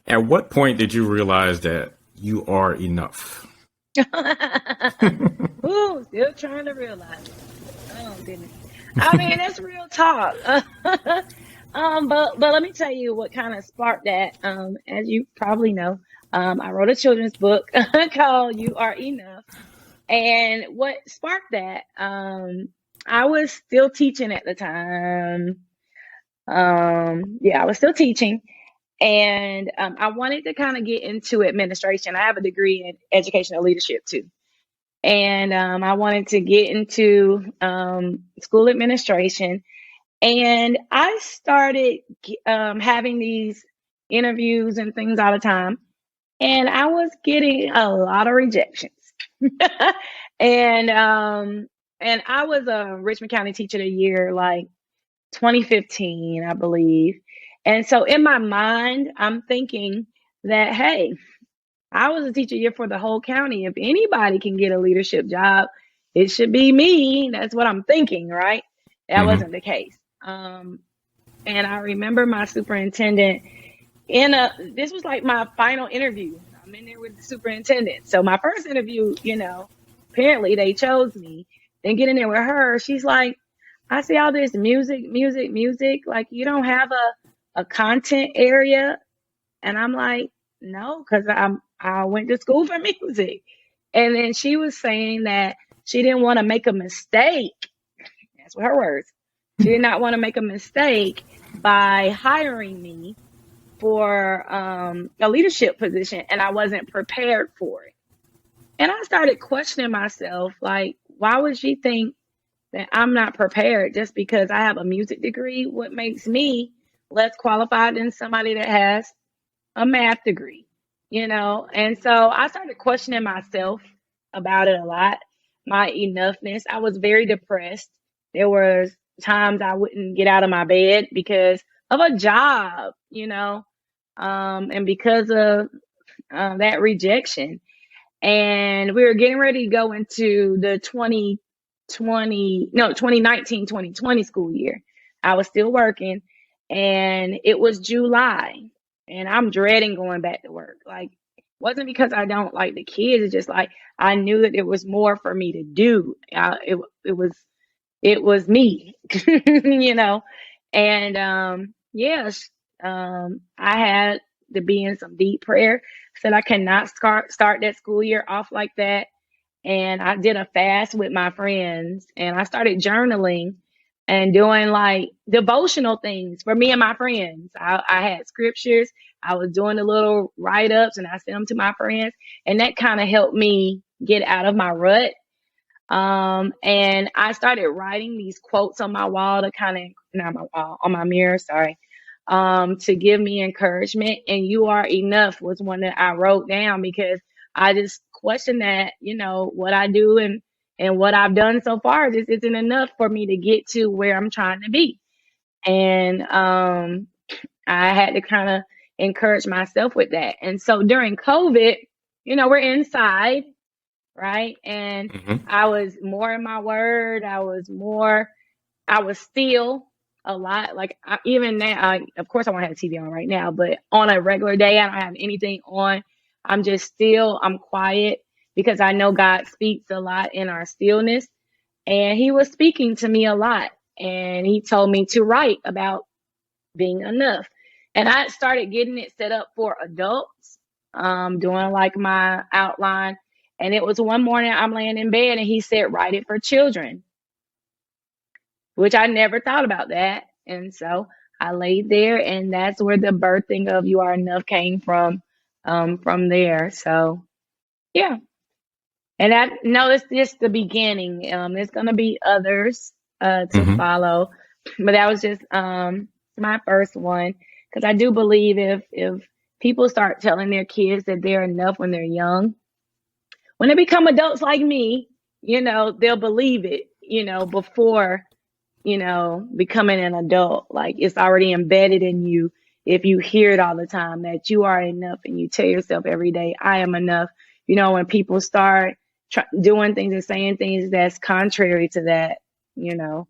At what point did you realize that you are enough? Ooh, still trying to realize it. Oh goodness. I mean, that's real talk. But let me tell you what kind of sparked that. As you probably know, I wrote a children's book called "You Are Enough," and what sparked that? I was still teaching at the time. Yeah, I was still teaching, and I wanted to kind of get into administration. I have a degree in educational leadership too. And I wanted to get into school administration. And I started having these interviews and things all the time. And I was getting a lot of rejections. and and I was a Richmond County Teacher of the Year, like 2015, I believe. And so in my mind, I'm thinking that, hey, I was a teacher year for the whole county. If anybody can get a leadership job, it should be me. That's what I'm thinking, right? That Hmm. wasn't the case. And I remember my superintendent this was like my final interview. I'm in there with the superintendent. So my first interview, apparently they chose me. Then get in there with her. She's like, I see all this music, music, music. Like you don't have a content area. And I'm like, no, because I went to school for music. And then she was saying that she didn't want to make a mistake. That's what her words. She did not want to make a mistake by hiring me for a leadership position, and I wasn't prepared for it. And I started questioning myself, like, why would she think that I'm not prepared just because I have a music degree? What makes me less qualified than somebody that has a math degree? And so I started questioning myself about it a lot, my enoughness. I was very depressed. There was times I wouldn't get out of my bed because of a job, and because of that rejection. And we were getting ready to go into the 2019, 2020 school year. I was still working, and it was July, and I'm dreading going back to work. Like, wasn't because I don't like the kids. It's just like I knew that there was more for me to do. It was me, you know. And yes, I had to be in some deep prayer. Said I cannot start that school year off like that. And I did a fast with my friends, and I started journaling and doing like devotional things for me and my friends. I had scriptures. I was doing the little write ups, and I sent them to my friends, and that kind of helped me get out of my rut. And I started writing these quotes on my wall to kind of, not my wall, on my mirror, sorry, to give me encouragement. And "You Are Enough" was one that I wrote down because I just questioned that, what I do and what I've done so far just isn't enough for me to get to where I'm trying to be. And I had to kind of encourage myself with that. And so during COVID, we're inside, right? And Hmm. I was more in my word. I was still a lot. Like even now, of course, I won't have the TV on right now, but on a regular day, I don't have anything on. I'm just still, I'm quiet because I know God speaks a lot in our stillness. And He was speaking to me a lot. And He told me to write about being enough. And I started getting it set up for adults, doing like my outline. And it was one morning I'm laying in bed and He said, write it for children, which I never thought about that. And so I laid there, and that's where the birthing of "You Are Enough" came from there. So yeah. And I know it's just the beginning. There's gonna be others to Hmm. follow. But that was just my first one. Because I do believe if people start telling their kids that they're enough when they're young, when they become adults like me, they'll believe it, before becoming an adult. Like it's already embedded in you if you hear it all the time that you are enough and you tell yourself every day, I am enough. When people start doing things and saying things that's contrary to that, you know,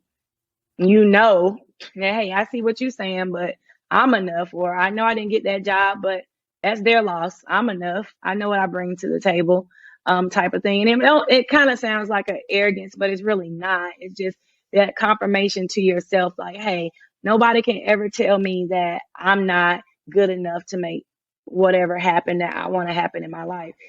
that, hey, I see what you're saying, but I'm enough, or I know I didn't get that job, but that's their loss. I'm enough. I know what I bring to the table, type of thing. And it kind of sounds like an arrogance, but it's really not. It's just that confirmation to yourself, like, hey, nobody can ever tell me that I'm not good enough to make whatever happen that I want to happen in my life.